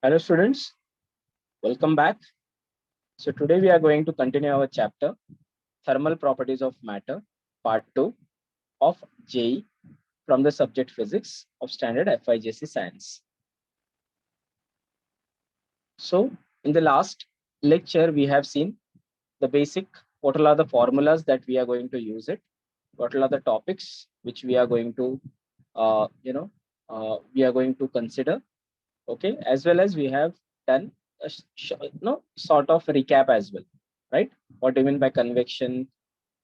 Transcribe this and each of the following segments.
Hello students, welcome back. So today we are going to continue our chapter Thermal Properties of Matter part 2 of JE from the subject Physics of Standard FIJC Science. So in the last lecture we have seen the basic, what are the formulas that we are going to use it, what are the topics which we are going to we are going to consider, okay, as well as we have done a sort of recap as well, right? What do you mean by convection,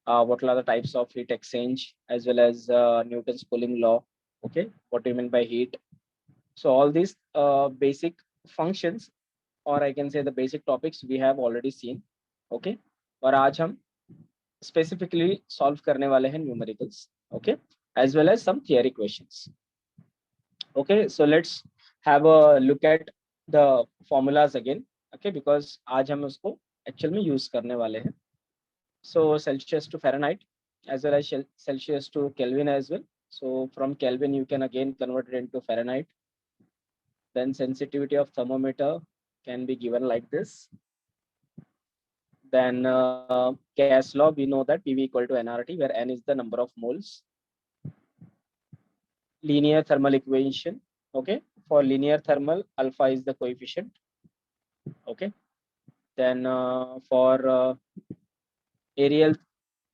what are the types of heat exchange, as well as Newton's cooling law, okay, what do you mean by heat. So all these basic functions, or I can say the basic topics we have already seen, okay. और आज हम specifically solve करने वाले हैं numericals, okay, as well as some theory questions. Okay, so let's have a look at the formulas again, okay, because आज हम उसको actual में use करने वाले हैं. So Celsius to Fahrenheit as well as Celsius to Kelvin as well. So from Kelvin you can again convert it into Fahrenheit. Then sensitivity of thermometer can be given like this. Then gas law, we know that PV equal to nRT, where n is the number of moles. Linear thermal equation, okay, for linear thermal alpha is the coefficient, okay. Then for aerial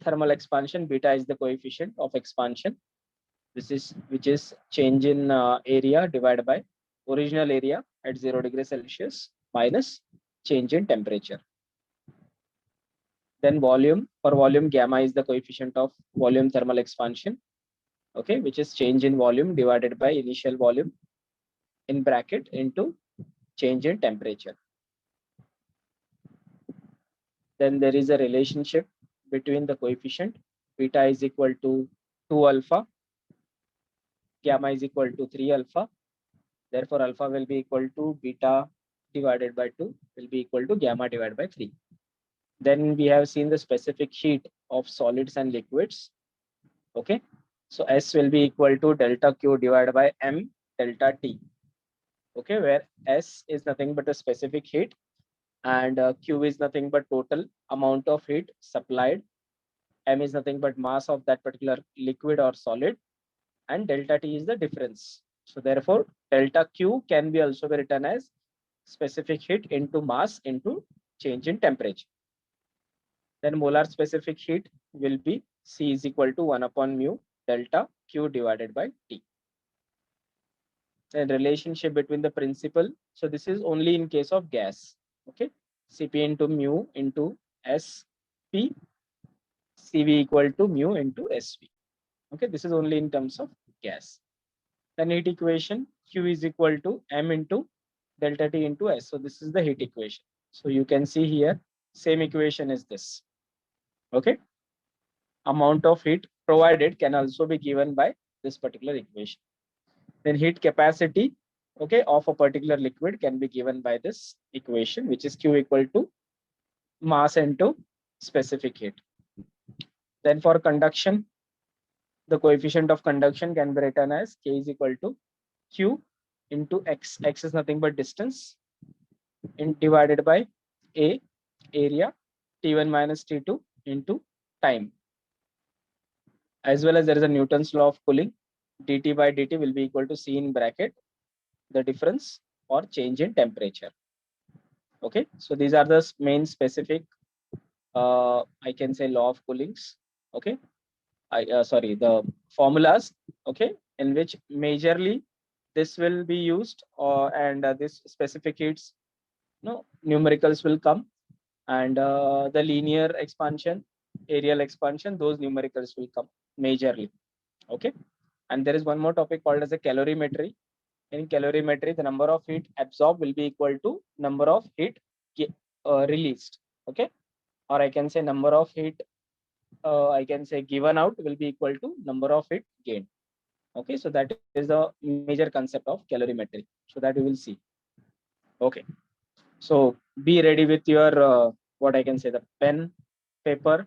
thermal expansion, beta is the coefficient of expansion. This is which is change in area divided by original area at 0 degrees Celsius minus change in temperature. Then volume, for volume gamma is the coefficient of volume thermal expansion, okay, which is change in volume divided by initial volume in bracket into change in temperature. Then there is a relationship between the coefficient. Beta is equal to 2 alpha, gamma is equal to 3 alpha. Therefore, alpha will be equal to beta divided by 2 will be equal to gamma divided by 3. Then we have seen the specific heat of solids and liquids. Okay, so S will be equal to delta Q divided by M delta T. Okay, where S is nothing but a specific heat and Q is nothing but total amount of heat supplied. M is nothing but mass of that particular liquid or solid, and delta T is the difference. So therefore, delta Q can be also be written as specific heat into mass into change in temperature. Then molar specific heat will be C is equal to 1 upon mu delta Q divided by T. Then relationship between the principal. So this is only in case of gas. Okay, Cp into mu into Sp, Cv equal to mu into Sv. Okay, this is only in terms of gas. Then heat equation, Q is equal to M into delta T into S. So this is the heat equation. So you can see here, same equation is this. Okay, amount of heat provided can also be given by this particular equation. Then heat capacity, okay, of a particular liquid can be given by this equation, which is Q equal to mass into specific heat. Then for conduction, the coefficient of conduction can be written as K is equal to Q into X. X is nothing but distance divided by A, area, T1 minus T2 into time. As well as there is a Newton's law of cooling. Dt by dt will be equal to C in bracket, the difference or change in temperature. Okay, so these are the main specific, I can say law of coolings. Okay, the formulas. Okay, in which majorly this will be used, and this specific heats, numericals will come, and the linear expansion, aerial expansion, those numericals will come majorly. Okay, and there is one more topic called as a calorimetry. In calorimetry, the number of heat absorbed will be equal to number of heat released. Okay, or I can say number of heat I can say given out will be equal to number of heat gained. Okay, so that is the major concept of calorimetry. So that we will see. Okay, so be ready with your what I can say, the pen, paper,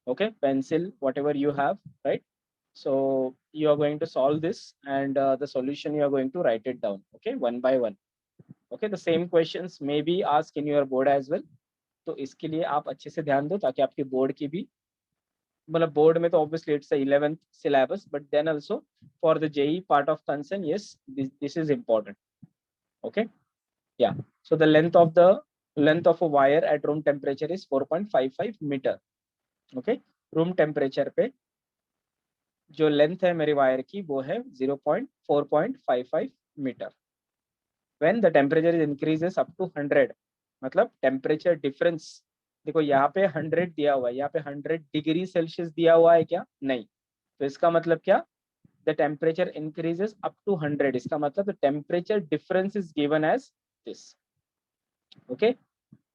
okay, pencil, whatever you have, right? So you are going to solve this, and the solution you are going to write it down, okay, one by one. Okay, the same questions may be ask in your board as well. तो इसके लिए आप अच्छे से ध्यान दो ताकि आपके बोर्ड की भी, मतलब बोर्ड में तो obviously it's 11th syllabus, but then also for the JEE part of concern, yes, this is important. Okay, yeah. So the length of a wire at room temperature is 4.55 meter. Okay, room temperature पे जो length है मेरी wire की वो है 4.55 metre. When the temperature is increases up to 100, मतलब temperature difference, देखो यहाँ पे 100 दिया हुआ है, यहाँ पे 100 डिग्री सेल्सियस दिया हुआ है क्या? नहीं। तो इसका मतलब क्या? The temperature increases up to 100, इसका मतलब the temperature difference is given as this. Okay,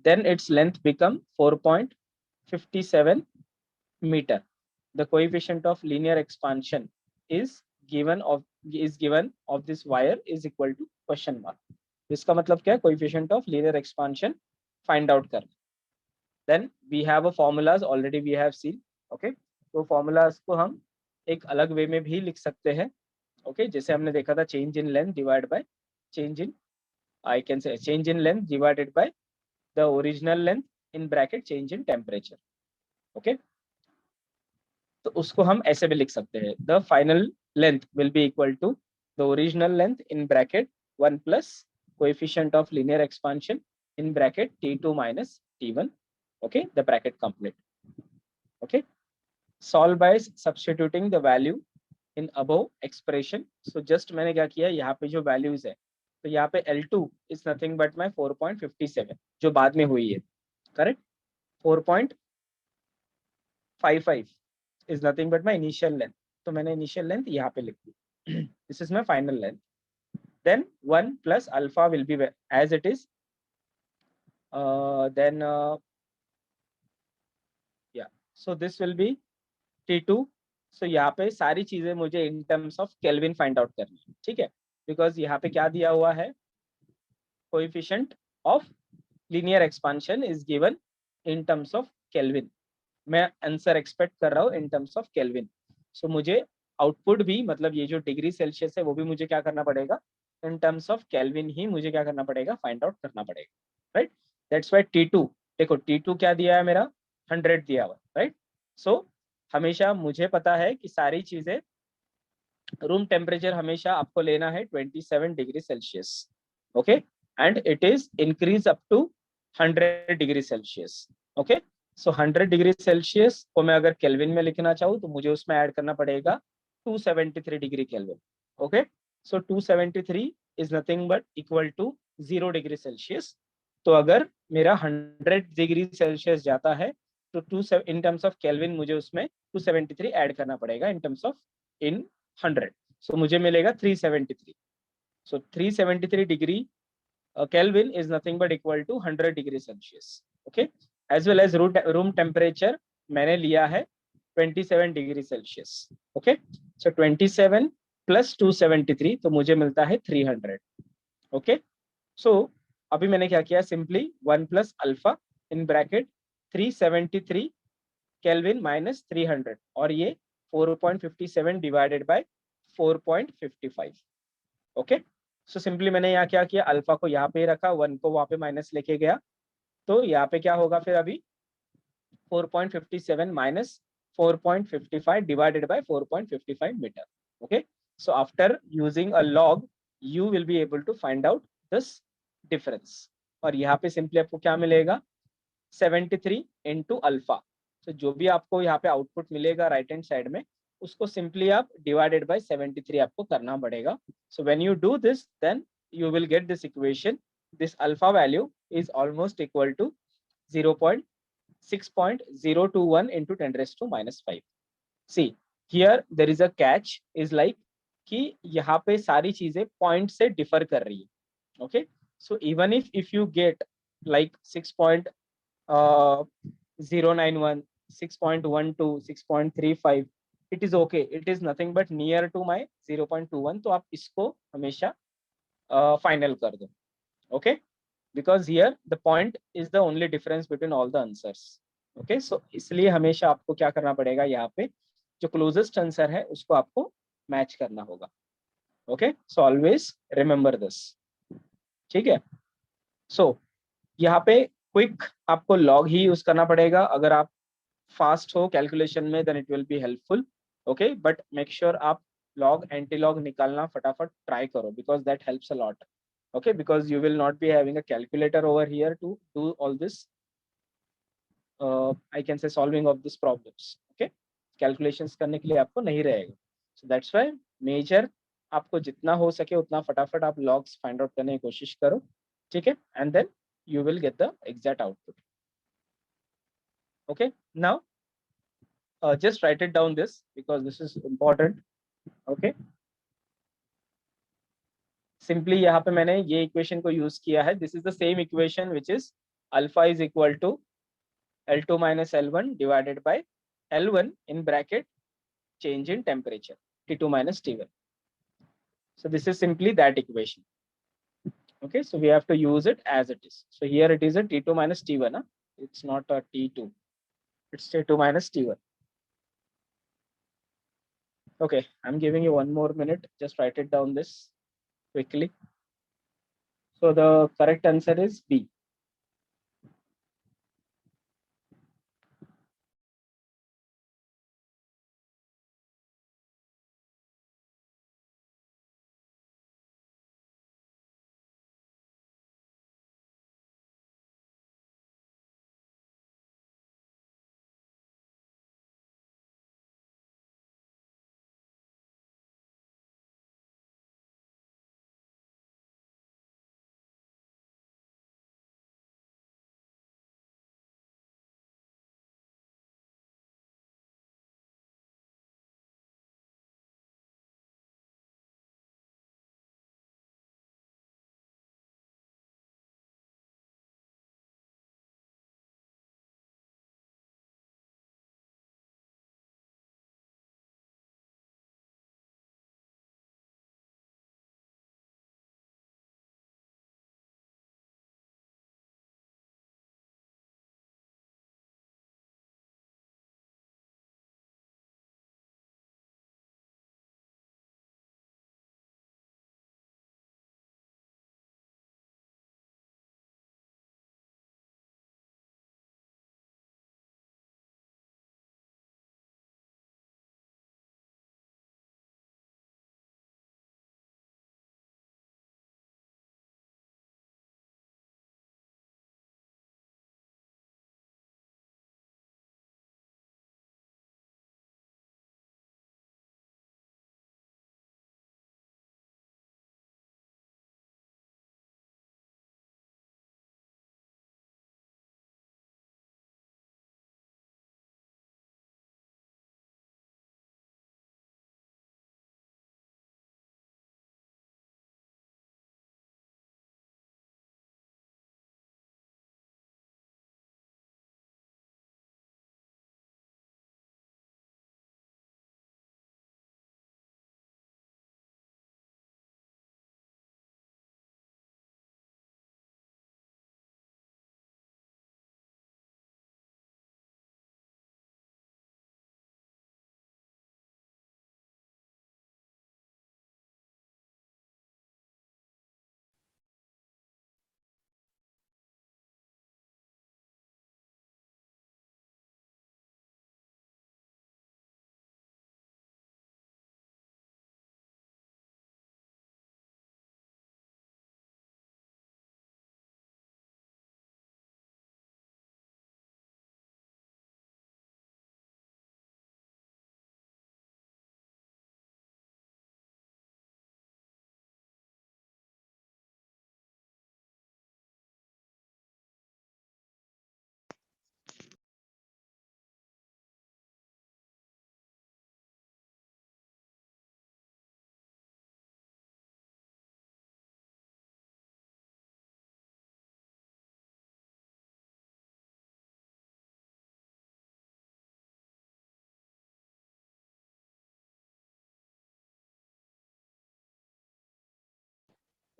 then its length become 4.57 meter. The coefficient of linear expansion is given of this wire is equal to question mark. इसका मतलब क्या? coefficient of linear expansion find out कर। Then we have a formulas already we have seen. Okay, तो formulas को हम एक अलग वे में भी लिख सकते हैं। Okay, जैसे हमने देखा था change in length divided by change in, I can say change in length divided by the original length in bracket change in temperature. Okay, तो उसको हम ऐसे भी लिख सकते हैं, the final length will be equal to the original length in bracket 1 plus coefficient of linear expansion in bracket T2 minus T1. Okay, the bracket complete. Okay, solve by substituting the value in above expression. So just मैंने क्या किया, यहाँ पे जो values है, तो यहाँ पे L2 is nothing but my 4.57 जो बाद में हुई है, correct. 4.55 is nothing but my initial length, तो मैंने initial length यहाँ पे लिख दी। this is my final length. Then 1 plus alpha will be as it is. Then yeah, so this will be T2. so यहाँ पे सारी चीजें मुझे in terms of Kelvin find out करनी है, ठीक है, because यहाँ पे क्या दिया हुआ है, coefficient of linear expansion is given in terms of Kelvin. मैं आंसर एक्सपेक्ट कर रहा हूँ इन टर्म्स ऑफ केल्विन। सो मुझे आउटपुट भी, मतलब ये जो डिग्री सेल्सियस है वो भी मुझे क्या करना पड़ेगा, इन टर्म्स ऑफ केल्विन ही मुझे क्या करना पड़ेगा, फाइंड आउट करना पड़ेगा, राइट। दैट्स व्हाई T2, देखो T2 क्या दिया है मेरा, 100 दिया हुआ, राइट। सो हमेशा मुझे पता है कि सारी चीजें, रूम टेम्परेचर हमेशा आपको लेना है 27 degree Celsius. Okay, and it is increase up to 100 degree Celsius. Okay, so 100 degree Celsius को मैं अगर केल्विन में लिखना चाहूँ तो मुझे उसमें ऐड करना पड़ेगा 273 degree kelvin. Okay, so 273 is nothing but equal to 0 degree Celsius. तो अगर मेरा 100 डिग्री सेल्सियस जाता है तो इन टर्म्स ऑफ केल्विन मुझे उसमें 273 ऐड करना पड़ेगा इन टर्म्स ऑफ इन 100। सो मुझे मिलेगा 373। सो 373 degree Kelvin is nothing but equal to 100 degree Celsius. Okay, as well as room temperature मैंने लिया है 27 डिग्री सेल्सियस। ओके, सो 27 प्लस 273 तो मुझे मिलता है 300। ओके, सो अभी मैंने क्या किया, simply 1 plus alpha in bracket 373 kelvin minus 300, और ये 4.57 divided by 4.55। Okay, so simply मैंने यहाँ क्या किया, अल्फा को यहाँ पे रखा, 1 को वहां पे माइनस लेके गया, तो यहाँ पे क्या होगा फिर अभी 4.57 minus 4.55 divided by 4.55 metre. Okay, so after using a log you will be able to find out this difference. और यहाँ पे सिंपली आपको क्या मिलेगा, 73 इंटू अल्फा। तो जो भी आपको यहाँ पे आउटपुट मिलेगा राइट हैंड साइड में, उसको सिंपली आप डिवाइडेड बाय 73 आपको करना पड़ेगा। So when you do this then you will get this equation. This alpha value is almost equal to 0.6.021 into 10 raised to minus 5. See, here there is a catch is like कि यहाँ पे सारी चीजें point से differ कर रही है। Okay, so even if you get like 6.091, 6.12, 6.35, it is okay, it is nothing but near to my 0.21, तो आप इसको हमेशा फाइनल कर दो। Okay, because here the point is the only difference between all the answers. Okay, so इसलिए हमेशा आपको क्या करना पड़ेगा, यहाँ पे जो क्लोजेस्ट आंसर है उसको आपको मैच करना होगा। Okay, so always remember this, ठीक है। सो यहाँ पे क्विक आपको लॉग ही यूज करना पड़ेगा। अगर आप फास्ट हो कैलकुलेशन में then it will be helpful. Okay, but make sure आप लॉग एंटी लॉग निकालना फटाफट ट्राई करो, because that helps a lot. okay, because you will not be having a calculator over here to do all this, I can say solving of these problems. Okay, calculations करने के लिए आपको नहीं रहेगा। So that's why major आपको जितना हो सके उतना फटाफट आप logs find out करने की कोशिश करो, ठीक है, and then you will get the exact output. Okay, now just write it down this because this is important. Okay, simply यहाँ पे मैंने ये इक्वेशन को यूज किया है। This is the same equation which is alpha is equal to L2 minus L1 divided by L1 in bracket change in temperature T2 minus T1. So this is simply that equation. Okay, so we have to use it as it is. So here it is a T2 minus T1. Huh? It's not a T2. It's T2 minus T1. Okay, I'm giving you one more minute. Just write it down this quickly. So the correct answer is B.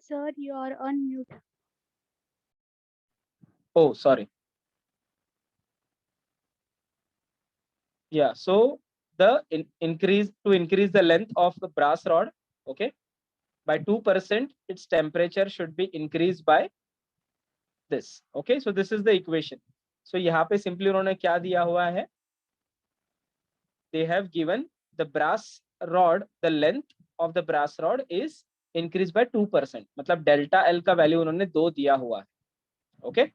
Sir, you are on mute. Oh, sorry. Yeah, so the increase to increase the length of the brass rod, okay, by 2%, its temperature should be increased by this. Okay, so this is the equation. So यहाँ पे simply उन्होंने क्या दिया हुआ है, they have given the brass rod, the length of the brass rod is increased by 2%. मतलब delta L का value उन्होंने 2 दिया हुआ है. Okay,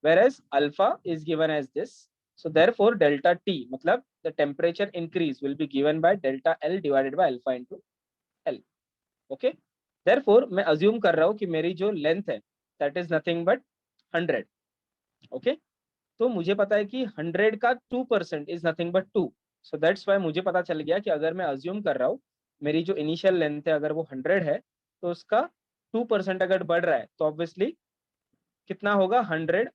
whereas alpha is given as this. So therefore delta T मतलब the temperature increase will be given by delta L divided by alpha into L. Okay, therefore मैं assume कर रहा हूँ कि मेरी जो length है that is nothing but 100. Okay, तो मुझे पता है कि 100 का 2% is nothing but 2. So that's why मुझे पता चल गया कि अगर मैं assume कर रहा हूँ मेरी जो initial length है अगर वो 100 है तो उसका 2% अगर बढ़ रहा है तो obviously कितना होगा 100,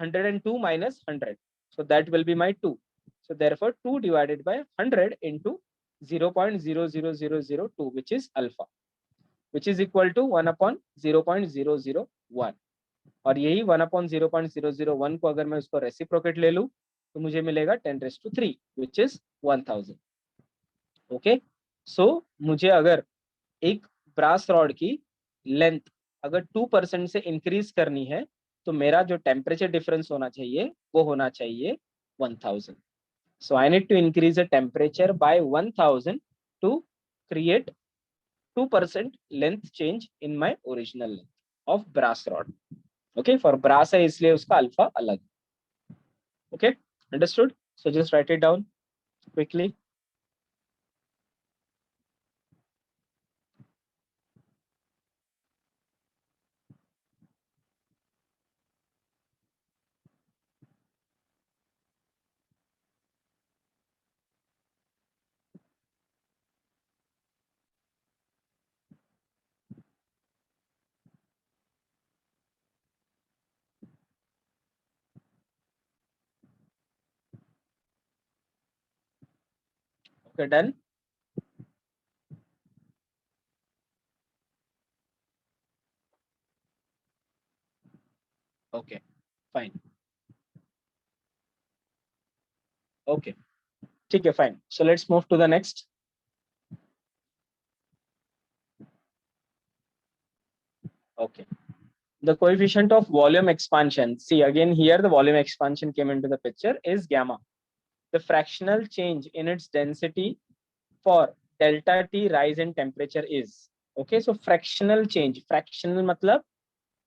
102 minus 100. So that will be my 2. So therefore 2 divided by 100 into 0.00002, which is alpha, which is equal to 1 upon 0.001. और यही 1 upon 0.001 को अगर मैं उसको रेसिप्रोकेट ले लूं तो मुझे मिलेगा 10⁻3, which is 1000. ओके, सो मुझे अगर एक ब्रास रॉड की लेंथ अगर 2% से इंक्रीज करनी है तो मेरा जो टेम्परेचर डिफरेंस होना चाहिए वो होना चाहिए 1000. So I need to increase the temperature by 1000 to create 2% length change in my original length of brass rod. Okay, for brass है इसलिए उसका अल्फा अलग. Okay, understood? So just write it down quickly. Okay, done. Okay, fine. Okay, ठीक है, fine. So let's move to the next. Okay, the coefficient of volume expansion. See again here the volume expansion came into the picture is gamma. The fractional change in its density for delta T rise in temperature is. Okay, so fractional change. Fractional मतलब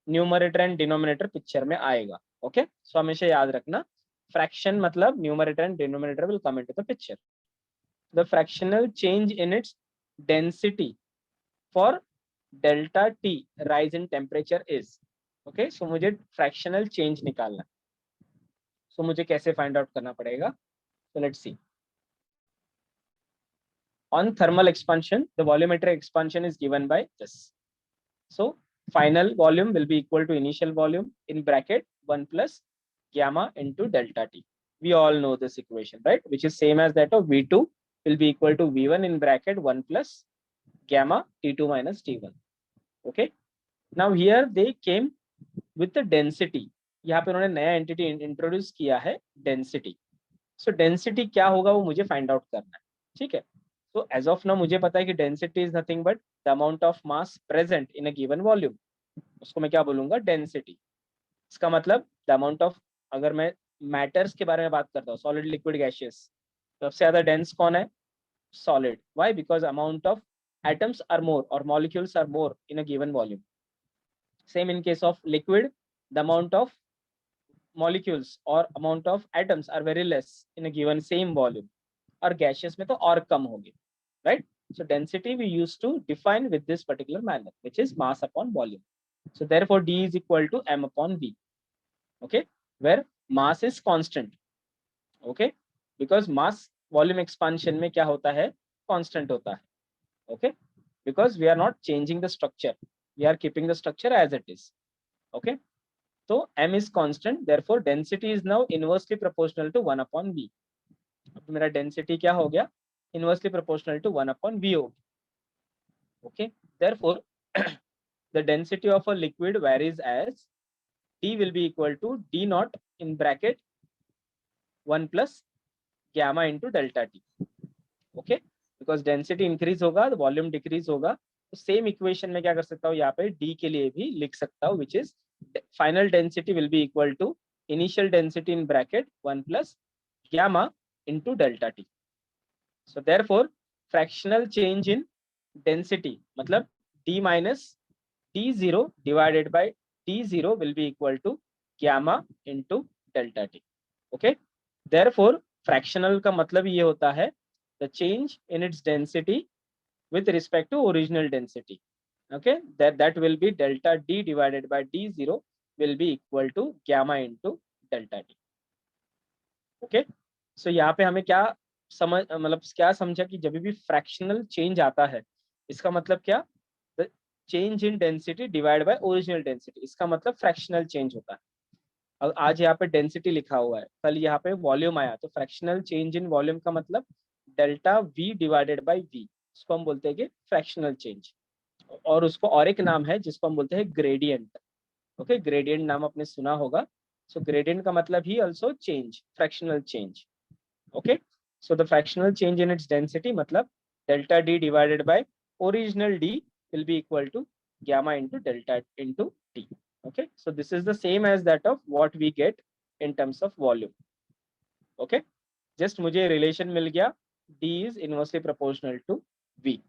numerator and denominator picture में आएगा. Okay, so हमेशा याद रखना fraction मतलब numerator and denominator will come into the picture. The fractional change in its density for delta T rise in temperature is. Okay, so मुझे fractional change निकालना. सो मुझे कैसे फाइंड आउट करना पड़ेगा? So let's see. On thermal expansion, the volumetric expansion is given by this. So final volume will be equal to initial volume in bracket 1 plus gamma into delta T. We all know this equation, right? Which is same as that of V2 will be equal to V1 in bracket 1 plus gamma T2 minus T1. Okay. Now here they came with the density. यहाँ पे उन्होंने नया entity introduce किया है density. So density क्या होगा वो मुझे find out करना है. ठीक है. So as of now मुझे पता है कि density is nothing but the amount of mass present in a given volume. उसको मैं क्या बोलूंगा? Density. इसका मतलब the amount of, अगर मैं matters के बारे में बात करता हूँ, solid, liquid, gaseous, सबसे ज्यादा dense कौन है? Solid. Why? Because amount of atoms are more or molecules are more in a given volume. Same in case of liquid, the amount of molecules or amount of atoms are very less in a given same volume. और gaseous में तो और कम होगी. Right? So density we used to define with this particular manner, which is mass upon volume. So therefore D is equal to M upon V. Okay, where mass is constant. Okay, because mass volume expansion में क्या होता है? Constant होता है. Okay, because we are not changing the structure, we are keeping the structure as it is. Okay, so M is constant, therefore density is now inversely proportional to 1 upon V. अब मेरा density क्या हो गया? Inversely proportional to 1 upon V हो. Okay, therefore the density of a liquid varies as D will be equal to D naught in bracket 1 plus gamma into delta T. Okay, because density increase होगा तो volume decrease होगा. तो same equation में क्या कर सकता हूँ? यहाँ पे D के लिए भी लिख सकता हूँ, which is final density will be equal to initial density in bracket 1 plus gamma into delta t. So therefore fractional change in density मतलब d minus d0 divided by d0 will be equal to gamma into delta t. Okay, therefore fractional का मतलब ये होता है the change in its density with respect to original density. Okay, that will be delta d divided by d0 will be equal to gamma into delta t. Okay, so यहाँ पे हमें क्या समझ मतलब क्या समझा कि जब भी फ्रैक्शनल चेंज आता है इसका मतलब क्या, the change in density divide by original density, इसका मतलब फ्रैक्शनल चेंज होता है। अब आज यहाँ पे डेंसिटी लिखा हुआ है, कल यहाँ पे वॉल्यूम आया, तो फ्रैक्शनल चेंज इन वॉल्यूम का मतलब delta V divided by V, उसको हम बोलते हैं कि फ्रैक्शनल चेंज। और उसको और एक नाम है जिसको हम बोलते हैं ग्रेडियंट। ओके, ग्रेडियंट नाम आपने सुना होगा। सो ग्रेडियंट का मतलब ही also change, fractional change. Okay, so the fractional change in its density मतलब delta D divided by original D will be equal to gamma into delta into t. Okay, so this is the same as that of what we get in terms of volume. Okay, just मुझे relation मिल गया d is inversely proportional to v.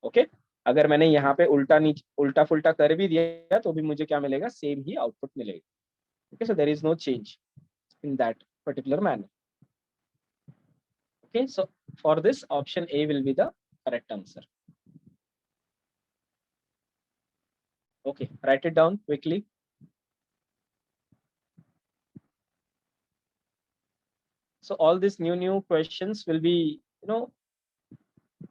Okay, अगर मैंने यहाँ पे उल्टा फुल्टा कर भी दिया तो भी मुझे क्या मिलेगा, सेम ही आउटपुट मिलेगा। Okay, so there is no change in that particular manner. Okay, so for this option A will be the correct answer. Okay, write it down quickly. So all these new questions will be,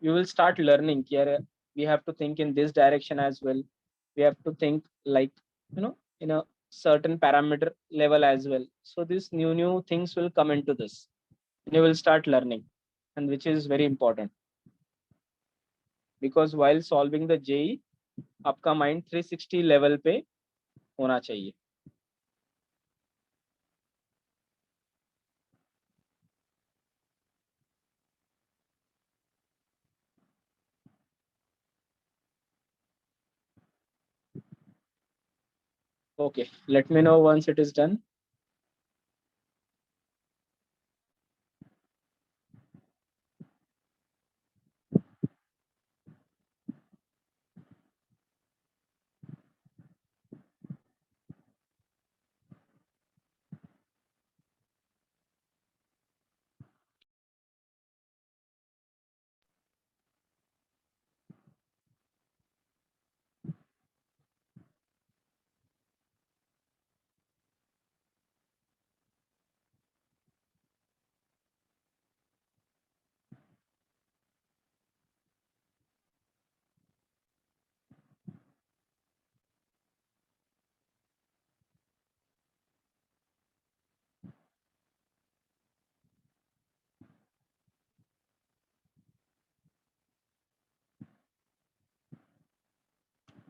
you will start learning here. We have to think in this direction as well. We have to think like, in a certain parameter level as well. So these new things will come into this and you will start learning, and which is very important because while solving the JEE आपका mind 360 level पे होना चाहिए। Okay, let me know once it is done.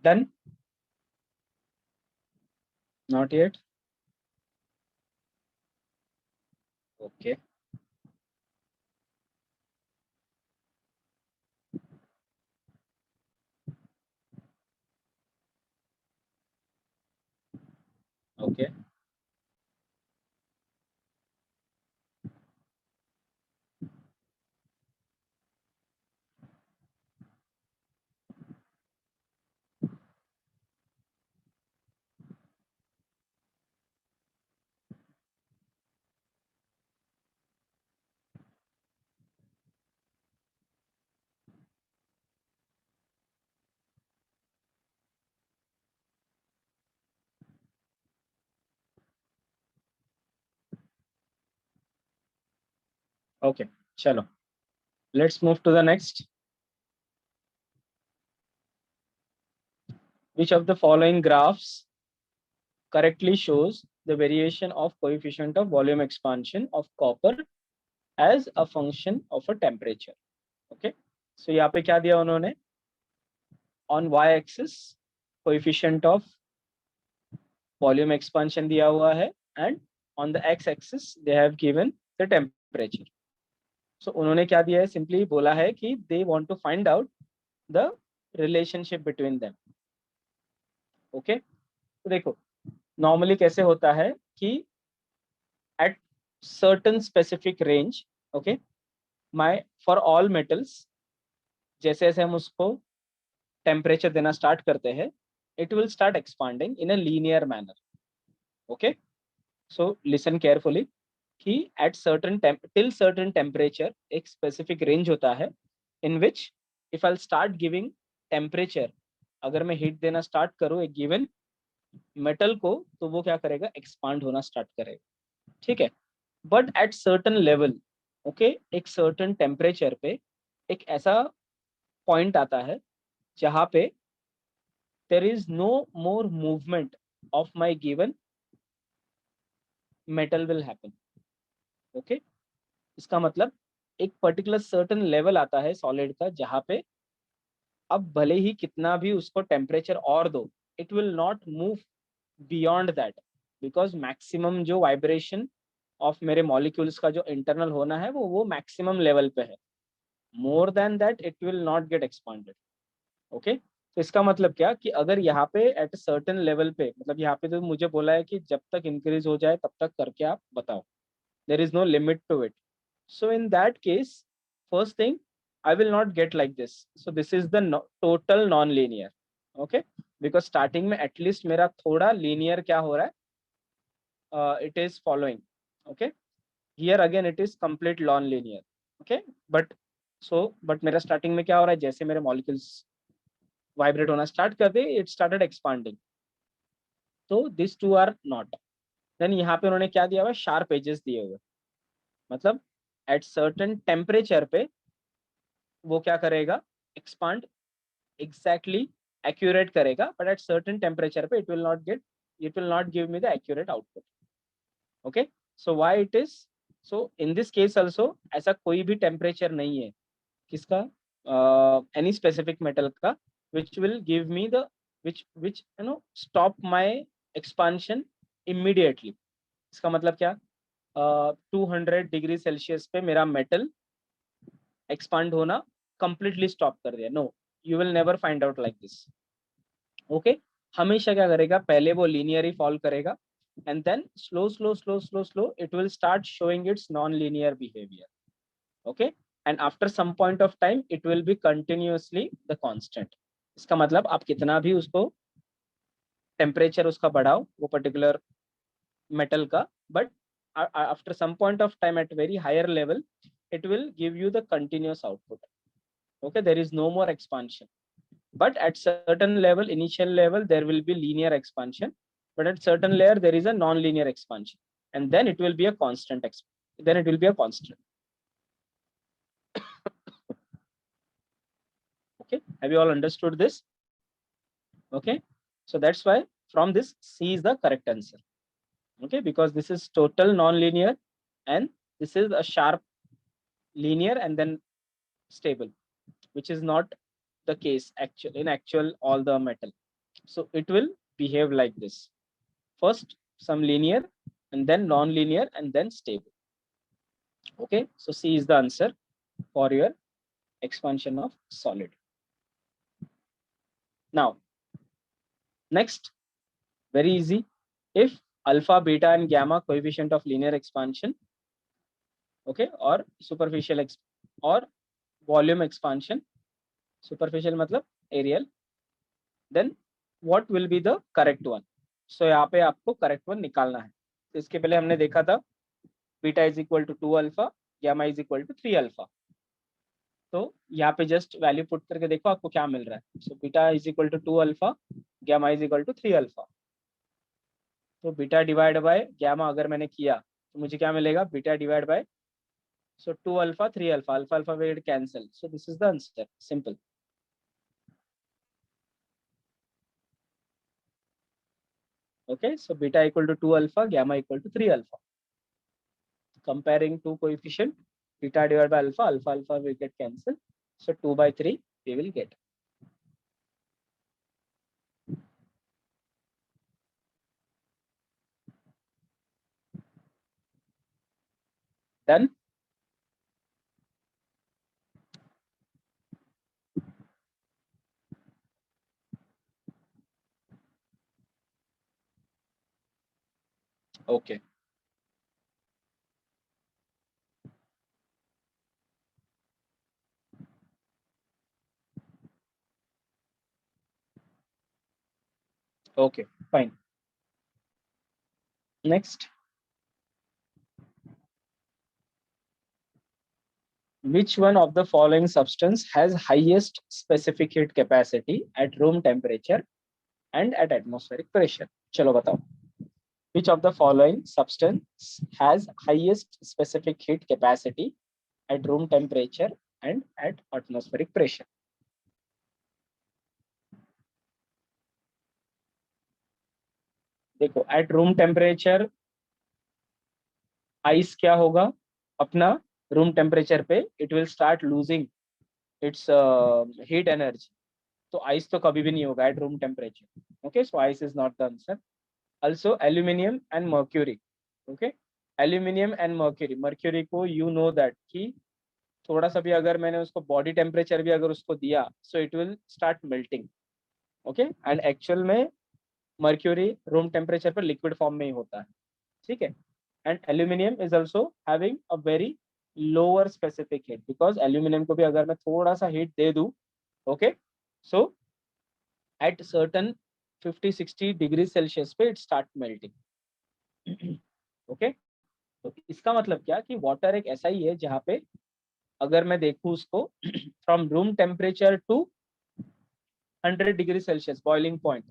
Done? Not yet? Okay. Okay. Okay, chalo. Let's move to the next. Which of the following graphs correctly shows the variation of coefficient of volume expansion of copper as a function of a temperature? Okay, so यहाँ पे क्या दिया उन्होंने, on y-axis coefficient of volume expansion दिया हुआ है and on the x-axis they have given the temperature. So उन्होंने क्या दिया है, simply बोला है कि they want to find out the relationship between them. Okay, तो देखो नॉर्मली कैसे होता है कि at certain specific range, okay, my for all metals, जैसे जैसे हम उसको टेम्परेचर देना स्टार्ट करते हैं, it will start expanding in a linear manner. Okay, so listen carefully कि at certain till certain temperature एक specific range होता है in which if I'll start giving temperature, अगर मैं हीट देना स्टार्ट करूँ एक गिवन मेटल को, तो वो क्या करेगा, एक्सपांड होना स्टार्ट करेगा, ठीक है। But at certain level, okay, एक सर्टन टेम्परेचर पे एक ऐसा पॉइंट आता है जहां पे there is no more movement of my given metal will happen. Okay, इसका मतलब एक पर्टिकुलर सर्टन लेवल आता है सॉलिड का जहां पे अब भले ही कितना भी उसको टेम्परेचर और दो, it will not move beyond that, because maximum जो वाइब्रेशन ऑफ मेरे मॉलिक्यूल्स का जो इंटरनल होना है वो मैक्सिमम लेवल पे है। More than that it will not gate expanded. Okay, तो इसका मतलब क्या कि अगर यहाँ पे एट सर्टेन लेवल पे, मतलब यहाँ पे तो मुझे बोला है कि जब तक इंक्रीज हो जाए तब तक करके आप बताओ, there is no limit to it. So in that case, first thing, I will not get like this, so this is the total non linear. Okay, because starting में एटलीस्ट मेरा थोड़ा लीनियर क्या हो रहा है, it is following. Okay, here again it is complete non linear. Okay, but but मेरा starting में क्या हो रहा है, जैसे मेरे मॉलिक्यूल्स वाइब्रेट होना स्टार्ट कर दे, इट स्टार्टेड एक्सपांडिंग, तो this two are not. Then यहाँ पे उन्होंने क्या दिया हुआ, शार्प एजेस दिए हुए, मतलब एट सर्टेन टेम्परेचर पे वो क्या करेगा, एक्सपांड एग्जैक्टली एक्यूरेट करेगा, बट एट सर्टेन टेम्परेचर पे it will not give me the accurate output. Okay, so why it is, so in this case also ऐसा कोई भी टेम्परेचर नहीं है किसका, एनी स्पेसिफिक मेटल का, which will give me the which stop my expansion immediately। इसका मतलब क्या, 200 डिग्री सेल्सियस पे मेरा मेटल एक्सपांड होना कंप्लीटली स्टॉप कर दिया, no, you will never find out like this. Okay, हमेशा क्या करेगा, पहले वो लीनियर ही फॉल करेगा, and then slow slow slow slow slow it will start showing its non linear behaviour. Okay, and after some point of time it will be continuously the constant. इसका मतलब आप कितना भी उसको टेम्परेचर उसका बढ़ाओ वो पर्टिकुलर मेटल का, but after some point of time at very higher level it will give you the continuous output. Okay, there is no more expansion, but at certain level, initial level, there will be linear expansion, but at certain layer there is a non-linear expansion, and then it will be a constant then it will be a constant. Okay, have you all understood this? Okay, so that's why from this C is the correct answer. Okay, because this is total non-linear and this is a sharp linear and then stable, which is not the case in actual all the metal. So it will behave like this: first some linear and then non-linear and then stable. Okay, so C is the answer for your expansion of solid. Now next, very easy, if alpha, beta and gamma coefficient of linear expansion, okay, or superficial or volume expansion, superficial मतलब aerial, then what will be the correct one? So यहाँ पे आपको correct one निकालना है। तो इसके पहले हमने देखा था beta is equal to 2 alpha, gamma is equal to 3 alpha. तो यहाँ पे जस्ट वैल्यू पुट करके देखो आपको क्या मिल रहा है। सो beta is equal to 2 alpha, gamma is equal to 3 alpha. तो बीटा डिवाइड बाय गैमा अगर मैंने किया तो मुझे क्या मिलेगा, beta divide by, so 2 alpha 3 alpha, alpha अल्फा will get cancel, so this is the answer, simple. Okay, so beta equal to 2 alpha, gamma equal to 3 alpha. Comparing two coefficient, beta divided by alpha, alpha alpha will get cancelled, so 2 by 3 we will get. Done. Okay. Okay, fine. Next, which one of the following substance has highest specific heat capacity at room temperature and at atmospheric pressure? चलो बताओ. Which of the following substance has highest specific heat capacity at room temperature and at atmospheric pressure? देखो, at room temperature ice क्या होगा अपना room temperature पे, it will start losing its heat energy. तो ice तो कभी भी नहीं होगा at room temperature. Okay, so ice is not the answer. also aluminum and mercury. okay, aluminum and mercury, mercury को you know that कि थोड़ा सा भी अगर मैंने उसको बॉडी टेम्परेचर भी अगर उसको दिया, so it will start melting. Okay, and actual में मर्क्यूरी रूम टेम्परेचर पर लिक्विड फॉर्म में ही होता है. ठीक है. And aluminium is also having a very lower specific heat, because aluminium को भी अगर मैं थोड़ा सा हीट दे दूं, okay, so at certain 50-60 degree Celsius पे इट स्टार्ट मेल्टिंग. ओके, तो इसका मतलब क्या कि वाटर एक ऐसा ही है जहाँ पे अगर मैं देखूं उसको from room temperature to 100 degree Celsius boiling point,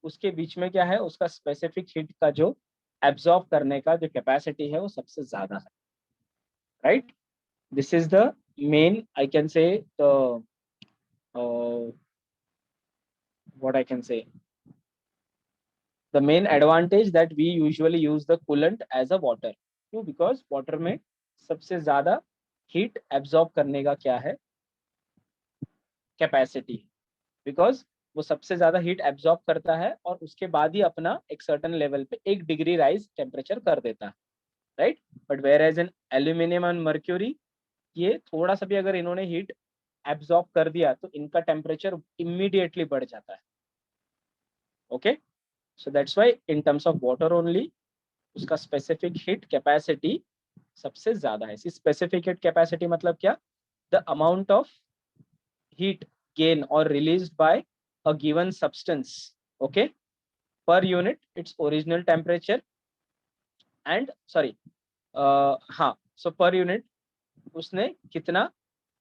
उसके बीच में क्या है, उसका स्पेसिफिक हीट का जो एब्जॉर्ब करने का जो कैपेसिटी है वो सबसे ज्यादा है. Right, this is the main, I can say, the what I can say, the main advantage that we usually use the coolant as a water. क्यों? because water में सबसे ज्यादा हीट एब्जॉर्ब करने का क्या है, कैपेसिटी. बिकॉज वो सबसे ज्यादा हीट एब्जॉर्ब करता है और उसके बाद ही अपना एक सर्टन लेवल पे 1 डिग्री राइज टेम्परेचर कर देता है. Right, but whereas an aluminium and mercury, ये थोड़ा सा भी अगर इन्होंने हीट एब्जॉर्ब कर दिया तो इनका टेम्परेचर इमीडिएटली बढ़ जाता है. Okay, so that's why in terms of water only उसका स्पेसिफिक हीट कैपेसिटी सबसे ज्यादा है. स्पेसिफिक हीट कैपेसिटी मतलब क्या, the amount of heat gain or released by a given substance, okay, per unit its original temperature and sorry, हाँ, so per unit उसने कितना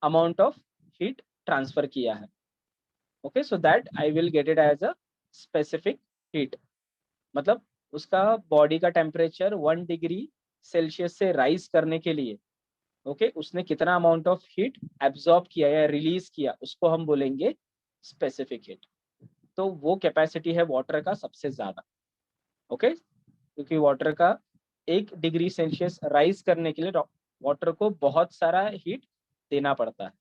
amount of heat transfer किया है. okay, so that I will get it as a specific heat. मतलब उसका body का temperature 1 degree Celsius से rise करने के लिए, ओके, उसने कितना अमाउंट ऑफ हीट एब्जॉर्ब किया या रिलीज किया, उसको हम बोलेंगे स्पेसिफिक हीट. तो वो कैपेसिटी है वाटर का सबसे ज्यादा. ओके, क्योंकि वाटर का 1 डिग्री सेल्सियस राइज करने के लिए वाटर को बहुत सारा हीट देना पड़ता है.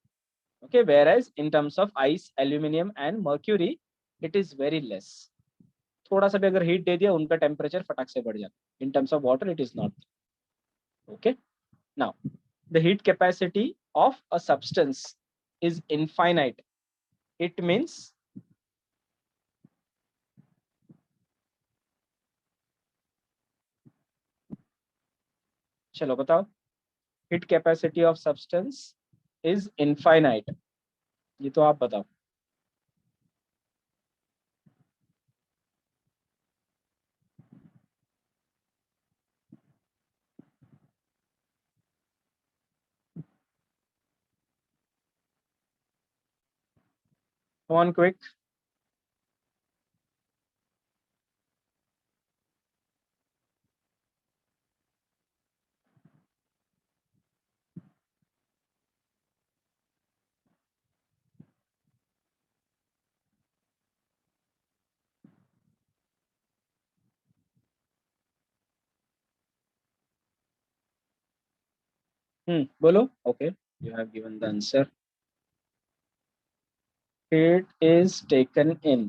Okay, whereas in terms of ice, aluminium and mercury, it is very less. थोड़ा सा भी अगर हीट दे दिया उनका टेम्परेचर फटाक से बढ़ जाता है. इन terms of water it is not. Okay, now the heat capacity of a substance is infinite. It means चलो बताओ, heat capacity of substance is infinite, ये तो आप बताओ. Come on quick. बोलो. Okay, you have given the answer. Heat is taken in.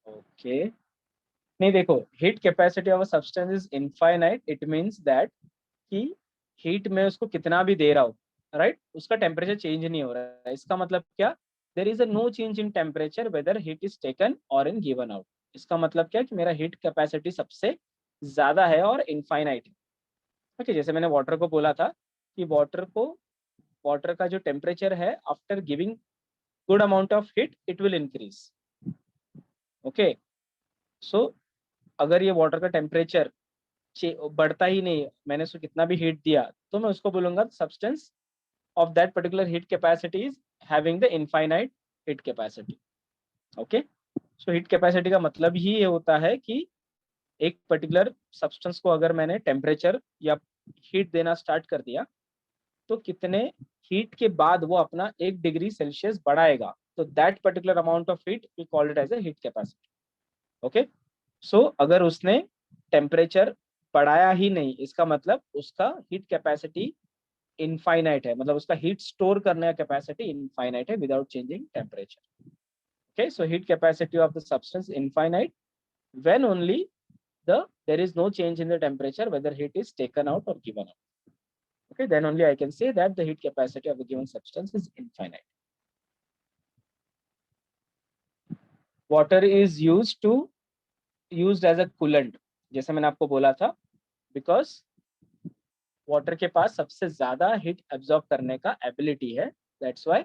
Okay, नहीं देखो, heat capacity of a substance is infinite. It means that कि हीट में उसको कितना भी दे रहा हो, राइट, उसका टेम्परेचर चेंज नहीं हो रहा है. इसका मतलब क्या, there is a no change in temperature whether heat is taken और इन गिवन आउट. इसका मतलब क्या कि मेरा हीट कैपेसिटी सबसे ज्यादा है और इनफाइनाइट है। ओके, जैसे मैंने वाटर को बोला था कि वाटर का जो टेम्परेचर है after giving good amount of heat it will increase. Okay, so अगर ये वाटर का टेम्परेचर बढ़ता ही नहीं, मैंने उसको कितना भी हीट दिया, तो मैं उसको बोलूंगा substance of that particular heat capacity is having the infinite heat capacity. Okay, so heat capacity का मतलब ही ये होता है कि एक पर्टिकुलर सब्सटेंस को अगर मैंने टेम्परेचर या हीट देना स्टार्ट कर दिया तो कितने हीट के बाद वो अपना 1 डिग्री सेल्सियस बढ़ाएगा, तो that particular amount of heat we called it as a heat capacity. Okay, so अगर उसने टेम्परेचर बढ़ाया ही नहीं, इसका मतलब उसका हीट कैपेसिटी इनफाइनाइट है, मतलब उसका हीट स्टोर करने का कैपेसिटी इनफाइनाइट है without changing temperature. Okay, so heat capacity of the substance infinite when only there is no change in the temperature whether heat is taken out or given out. Okay, then only I can say that the heat capacity of the given substance is infinite. Water is used as a coolant, जैसे मैंने आपको बोला था, because water के पास सबसे ज्यादा heat absorb करने का एबिलिटी है, दैट्स व्हाई,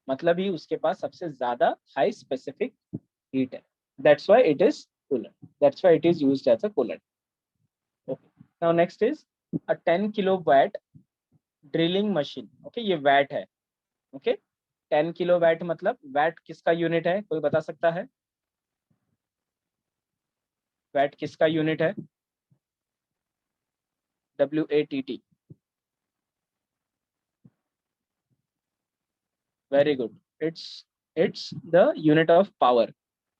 मतलब ही उसके पास सबसे ज्यादा हाई स्पेसिफिक हीट है, that's why it is coolant, that's why it is used as a coolant. Okay, now next is a 10 kilowatt drilling machine. Okay, ये वैट है। ओके, 10 किलोवाट मतलब वैट किसका यूनिट है, कोई बता सकता है? वैट किसका यूनिट है? WATT। Very good, it's the unit of power.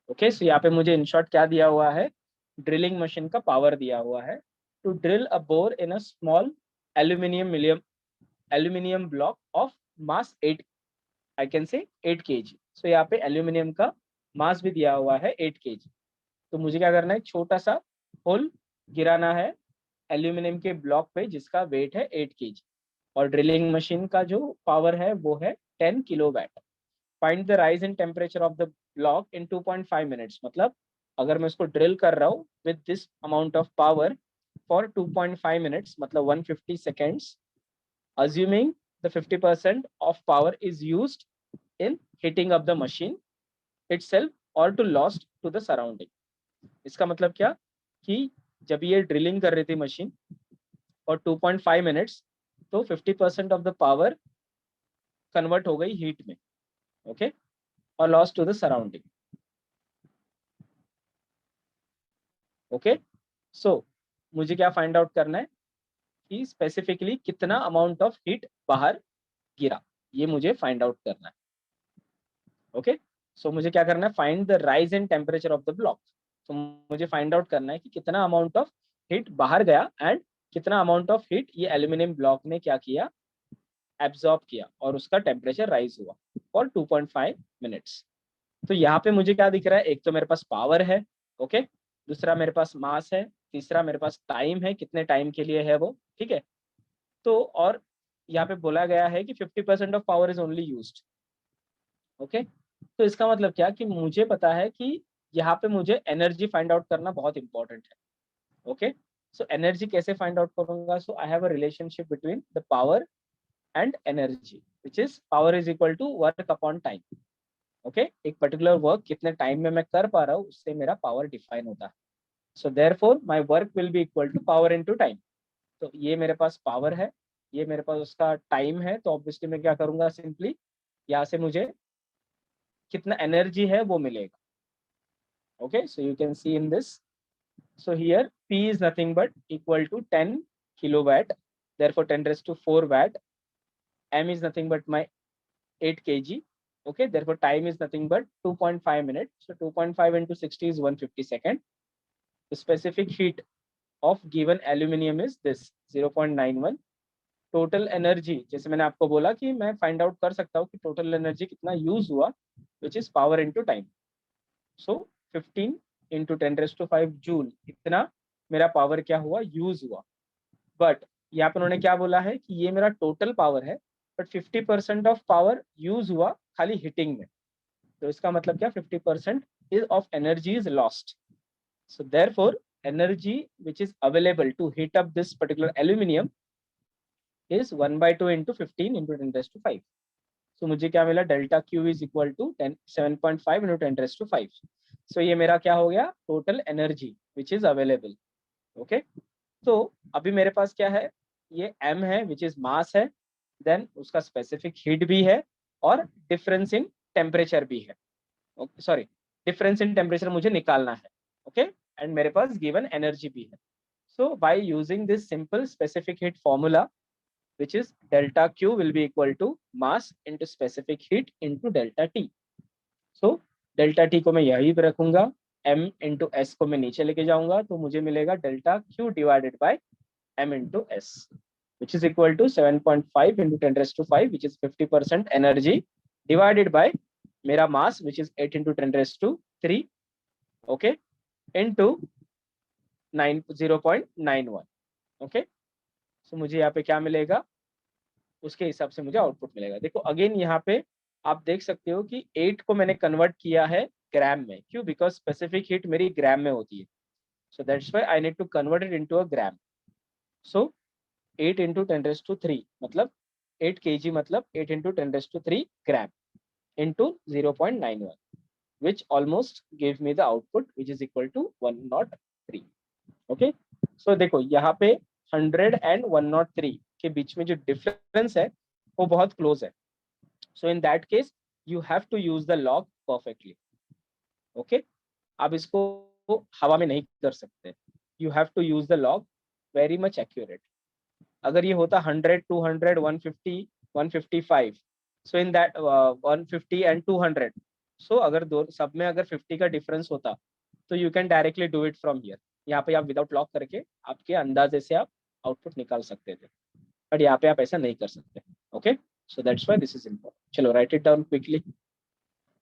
Okay, so यहाँ पे मुझे इन शॉर्ट क्या दिया हुआ है, ड्रिलिंग मशीन का पावर दिया हुआ है, to drill a bore in a small aluminium block of mass 8, I can say 8 kg। सो यहाँ पे एल्यूमिनियम का मास भी दिया हुआ है 8 kg। तो मुझे क्या करना है, छोटा सा होल गिराना है एल्यूमिनियम के ब्लॉक पे जिसका वेट है 8 kg, और ड्रिलिंग मशीन का जो पावर है वो है 10 kilowatt. Find the rise in temperature of the block in 2.5 minutes, मतलब अगर मैं उसको ड्रिल कर रहा हूँ with this amount of power for 2.5 minutes, मतलब 150 seconds, assuming the 50% of power is used in heating up the machine itself or to lost to the surrounding। इसका मतलब क्या कि जब ये ड्रिलिंग कर रही थी मशीन और 2.5 मिनट्स, तो 50% ऑफ द पावर कन्वर्ट हो गई हीट में। ओके, और lost to the surrounding. Okay, so मुझे क्या फाइंड आउट करना है कि स्पेसिफिकली कितना अमाउंट ऑफ हीट बाहर गिरा, ये मुझे फाइंड आउट करना है। ओके, सो मुझे क्या करना है, find the rise in temperature of the block. तो मुझे फाइंड आउट करना है कि कितना अमाउंट ऑफ हीट बाहर गया एंड कितना अमाउंट ऑफ हीट ये एल्यूमिनियम ब्लॉक ने क्या किया, एब्जॉर्ब किया, और उसका टेम्परेचर राइज हुआ फॉर 2.5 मिनट्स। तो यहाँ पे मुझे क्या दिख रहा है, एक तो मेरे पास पावर है, ओके, दूसरा मेरे पास मास है, तीसरा मेरे पास टाइम है, कितने टाइम के लिए है वो, ठीक है। तो और यहाँ पे बोला गया है कि 50% of power is only used. Okay, तो इसका मतलब क्या कि मुझे पता है कि यहाँ पे मुझे एनर्जी फाइंड आउट करना बहुत इंपॉर्टेंट है। ओके, सो एनर्जी कैसे फाइंड आउट करूंगा, so I have a relationship between the power and energy which is power is equal to work upon time. Okay, एक पर्टिकुलर वर्क कितने time में मैं कर पा रहा हूँ उससे मेरा पावर डिफाइन होता है। So therefore my work will be equal to power into time. तो ये मेरे पास पावर है, ये मेरे पास उसका टाइम है, तो ऑब्वियसली मैं क्या करूंगा, सिंपली यहाँ से मुझे कितना एनर्जी है वो मिलेगा। Okay, so you can see in this, so here P is nothing but equal to 10 kilowatt, therefore 10 raised to 4 watt. M is nothing but my 8 kg. Okay, therefore time is nothing but 2.5 minutes. So 2.5 into 60 is 150 second. The specific heat of given aluminium is this 0.91. Total energy, जैसे मैंने आपको बोला कि मैं find out कर सकता हूँ कि टोटल एनर्जी कितना यूज हुआ, विच is power into time. So 15 into 10⁵ joule, इतना मेरा पावर क्या हुआ, यूज हुआ। बट यहाँ पर उन्होंने क्या बोला है कि ये मेरा टोटल पावर है, बट 50% ऑफ पावर यूज हुआ खाली हीटिंग में। तो इसका मतलब क्या, 50% of energy is lost. So therefore energy which is available to heat up this particular aluminum is 1/2 into 15 into 10 raised to 5. So मुझे क्या मिला, delta Q is equal to 7.5 into 10 raised to 5. So ये मेरा क्या हो गया, total energy which is available. Okay तो अभी मेरे पास क्या है, ये m है विच इज मास है, देन उसका स्पेसिफिक हीट भी है और डिफरेंस इन टेम्परेचर भी है. सॉरी, डिफरेंस इन टेम्परेचर मुझे निकालना है. ओके एंड मेरे पास गिवन एनर्जी भी है. So by using this simple specific heat formula which is delta Q will be equal to mass into specific heat into delta T. So delta T को मैं यहीं पे रखूंगा, m into s को मैं नीचे लेके जाऊंगा, तो मुझे मिलेगा delta Q divided by m into s which is equal to 7.5 into 10 raised to 5 which is 50% energy divided by मेरा mass which is 8 into 10 raised to 3 okay into 0.91. okay so मुझे यहाँ पे क्या मिलेगा, उसके हिसाब से मुझे आउटपुट मिलेगा. देखो अगेन यहाँ पे आप देख सकते हो कि 8 को मैंने कन्वर्ट किया है ग्राम में. क्यों? बिकॉज स्पेसिफिक हीट मेरी ग्राम में होती है. So that's why I need to convert it into a gram. So 8 into 10 raised to 3 मतलब 8 kg मतलब 8 into 10 raised to 3 gram into 0.91 which almost gave me the output which is equal to 103. okay so देखो यहाँ पे 100 and 103 के बीच में जो difference है वो बहुत क्लोज है. So in that case you have to use the log perfectly. Okay आप इसको हवा में नहीं कर सकते, you have to use the log very much accurate. अगर ये होता 100 200 150 155 सो इन दैट 150 एंड 200 सो अगर दो सब में अगर 50 का डिफरेंस होता तो you can directly do it from here. यहाँ पे आप विदाउट लॉक करके आपके अंदाजे से आप आउटपुट निकाल सकते थे, बट यहाँ पे आप ऐसा नहीं कर सकते. Okay so that's why this is important. चलो write it down quickly,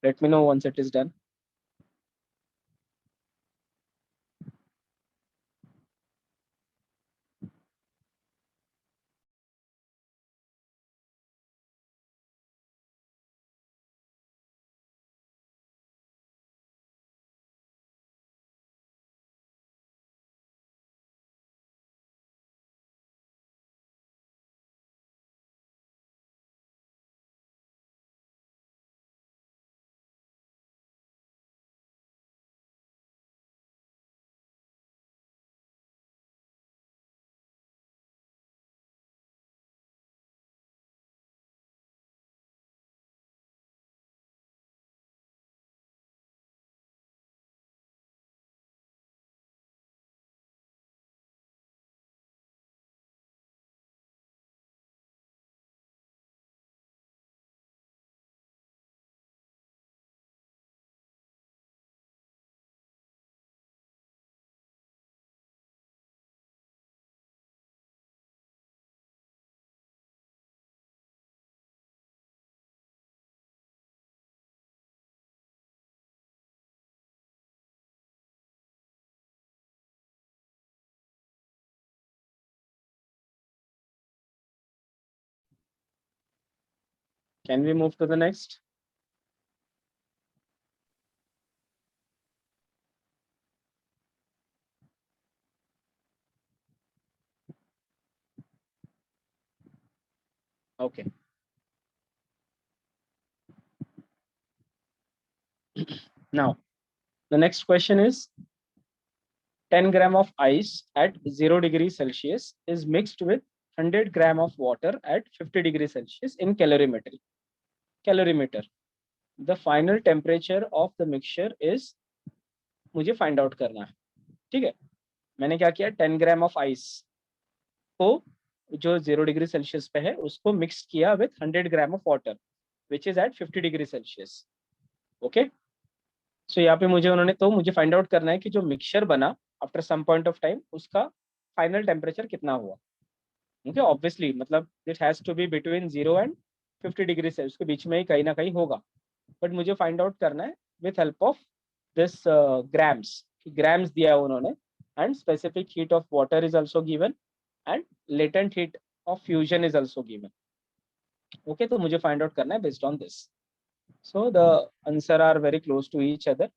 let me know once it is done. Can we move to the next? Okay. Now, the next question is 10 gram of ice at 0 degrees Celsius is mixed with 100 gram of water at 50 degrees Celsius in calorimeter. Calorimeter. The final temperature of the mixture is मुझे find out करना है. ठीक है, मैंने क्या किया, 10 gram of ice को जो 0 डिग्री सेल्सियस पे है उसको मिक्स किया with 100 gram of water which is at 50 degree Celsius. Okay so यहाँ पे मुझे फाइंड आउट करना है कि जो मिक्सचर बना after some point of time उसका फाइनल टेम्परेचर कितना हुआ. ओके ऑब्वियसली मतलब it has to be between 0 and 50 degree Celsius के बीच में ही कहीं ना कहीं होगा, बट मुझे फाइंड आउट करना है with help of this grams दिया है उन्होंने, and specific heat of water is also given and latent heat of fusion is also given. Okay तो मुझे find out करना है based on this. So the answer are very close to each other,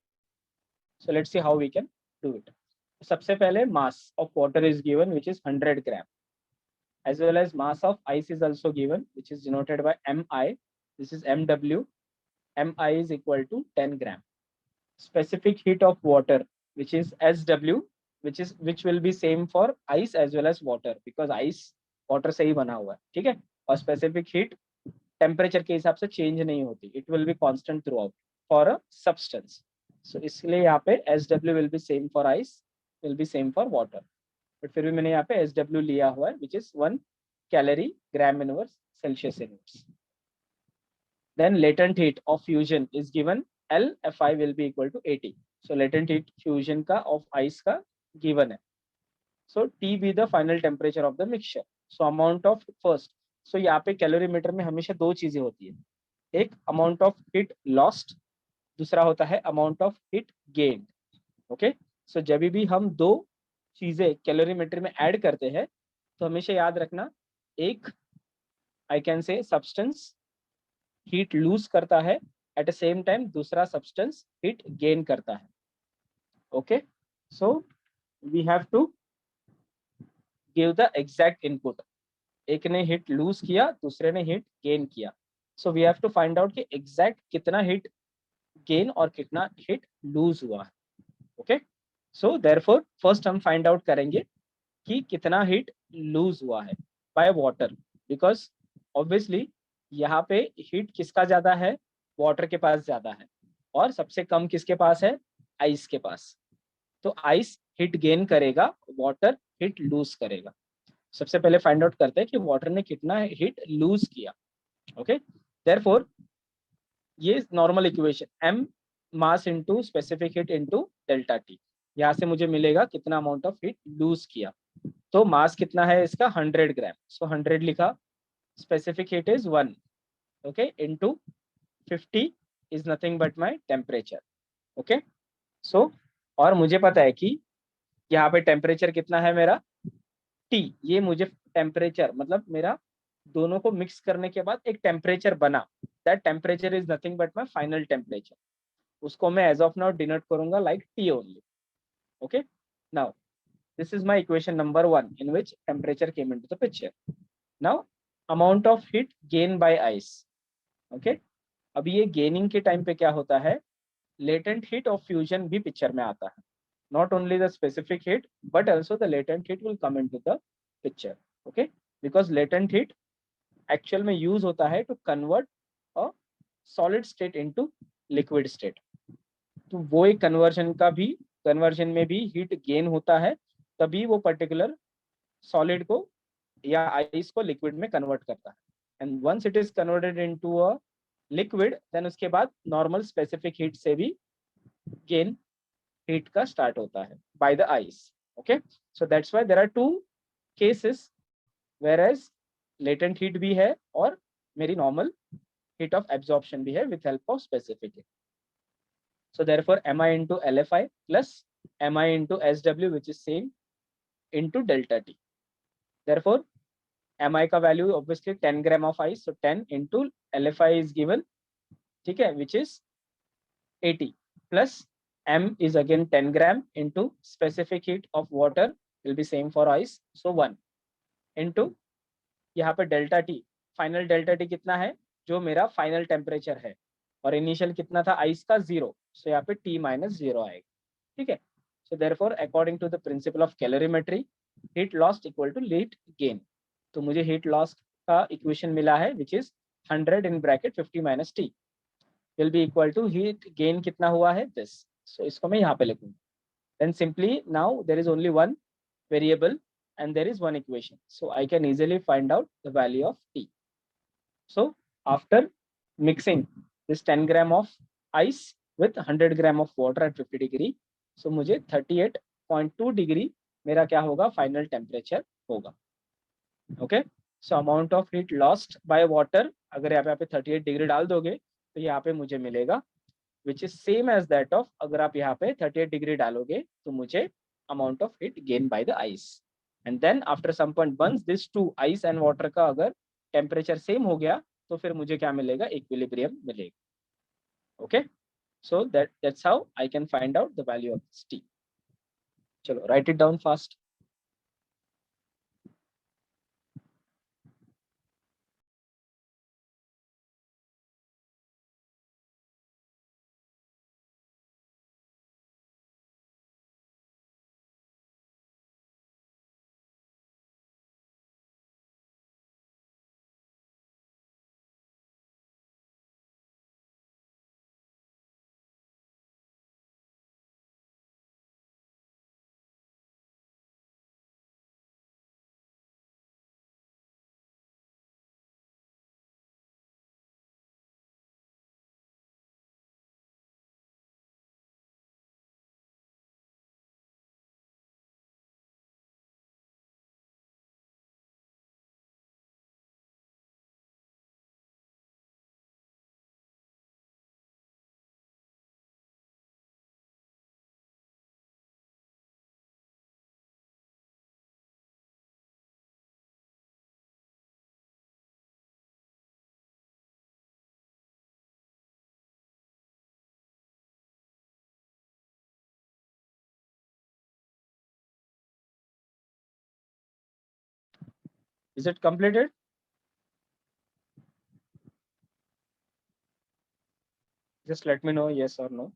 so let's see how we can do it. सबसे पहले mass of water is given which is 100 gram, as well as mass of ice is also given, which is denoted by mi. This is mw. Mi is equal to 10 gram. Specific heat of water, which is sw, which will be same for ice as well as water, because ice water से ही बना हुआ है, ठीक है. और specific heat temperature के हिसाब से चेंज नहीं होती, it will be constant throughout for a substance. So इसलिए यहाँ पे S W will be same for ice, will be same for water, but फिर भी मैंने यहाँ पे एस डब्ल्यू लिया हुआ है, which is 1 calorie gram inverse Celsius inverse. Then latent heat of fusion is given, LFI will be equal to 80. So latent heat fusion का of ice का given है. So T be the final temperature of the mixture. So amount of first. So यहाँ पे calorimeter में हमेशा दो चीजें होती है, एक अमाउंट ऑफ हीट लॉस्ट, दूसरा होता है amount of heat gain. Okay, so जब भी हम दो चीजें कैलोरीमीटर में ऐड करते हैं तो हमेशा याद रखना, एक I can say substance heat lose करता है, एट द सेम टाइम दूसरा सब्सटेंस हीट गेन करता है. Okay, so we have to give the exact input. एक ने हीट लूज किया, दूसरे ने हीट गेन किया. So we have to find out कि एग्जैक्ट कितना हीट गेन और कितना हीट लूज हुआ है. ओके, सो देयरफॉर फर्स्ट हम फाइंड आउट करेंगे कि कितना हीट लूज हुआ है बाय वाटर, बिकॉज ऑब्वियसली यहाँ पे हीट किसका ज्यादा है, वाटर के पास ज्यादा है, और सबसे कम किसके पास है, आइस के पास. तो आइस हीट गेन करेगा, वाटर हीट लूज करेगा. सबसे पहले फाइंड आउट करते हैं कि वाटर ने कितना हीट लूज किया. ओके, देयरफॉर ये normal equation m mass into specific heat into delta T, यहाँ से मुझे मिलेगा कितना अमाउंट ऑफ हीट लूज किया. तो मास कितना है इसका, 100 ग्राम. सो 100 लिखा, specific heat is 1, okay, into 50 is nothing but my temperature. Okay, so और मुझे पता है कि यहाँ पे टेम्परेचर कितना है मेरा, T. ये मुझे टेम्परेचर मतलब मेरा दोनों को मिक्स करने के बाद एक टेम्परेचर बना, that temperature is nothing but my final temperature. उसको मैं एज ऑफ नाउ डिनोट करूंगा like T only. Okay, now this is my equation number 1 in which temperature came into the picture. Now amount of heat gained by ice. Okay, अभी ये gaining के time पे क्या होता है, latent heat of fusion भी picture में आता है. Not only the specific heat but also the latent heat will come into the picture. Okay, because latent heat actual में यूज होता है to convert a solid state into liquid state. तो वो एक कन्वर्जन में भी हीट गेन होता है, तभी वो पर्टिकुलर सॉलिड को या आइस को लिक्विड में कन्वर्ट करता है. And once it is converted into a liquid, then उसके बाद नॉर्मल स्पेसिफिक हीट से भी गेन हीट का स्टार्ट होता है by the ice. Okay, so that's why there are two cases whereas latent heat भी है और मेरी नॉर्मल हीट ऑफ एब्जॉर्प्शन भी है with help of specific heat. So therefore mi into LFI plus mi into SW which is same into delta T. Therefore mi का value obviously 10 gram of ice, so 10 into LFI is given, ठीक है, which is 80 plus m is again 10 gram into specific heat of water will be same for ice, so 1 into यहाँ पे delta T, final delta T कितना है, जो मेरा final temperature है, और इनिशियल कितना था आइस का 0, सो यहाँ पे T माइनस 0 आएगा. ठीक है, so therefore according to the principle of calorimetry, heat lost equal to heat gain. तो मुझे हीट लॉस्ट का इक्वेशन मिला है which is 100 in bracket 50 minus T will be equal to heat gain कितना हुआ है दिस. सो इसको मैं यहाँ पे लिखूंगा. Then simply now there is only one variable and there is one equation, so I can easily find out the value of T. So after mixing this 10 gram of ice with 100 gram of water at 50 degree, so मुझे 38.2 degree मेरा क्या होगा, final temperature होगा. Okay, so amount of heat lost by water, अगर यहाँ पे 38 degree डाल दोगे तो यहाँ पे मुझे मिलेगा which is same as that of, अगर आप यहाँ पे 38 डिग्री डालोगे तो मुझे amount of heat gain by the ice. And then after some point once this two ice and water का अगर टेम्परेचर सेम हो गया तो फिर मुझे क्या मिलेगा, इक्विलिब्रियम मिलेगा. Okay, so that's how I can find out the value of this T. Chalo, write it down fast. Is it completed? Just let me know yes or no.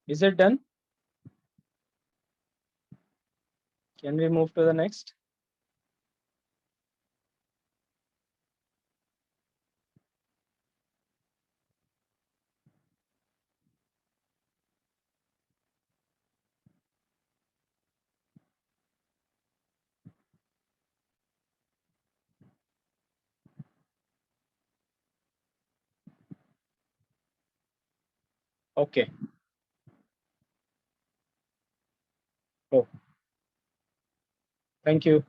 Is it done? Can we move to the next? Okay. Oh, thank you.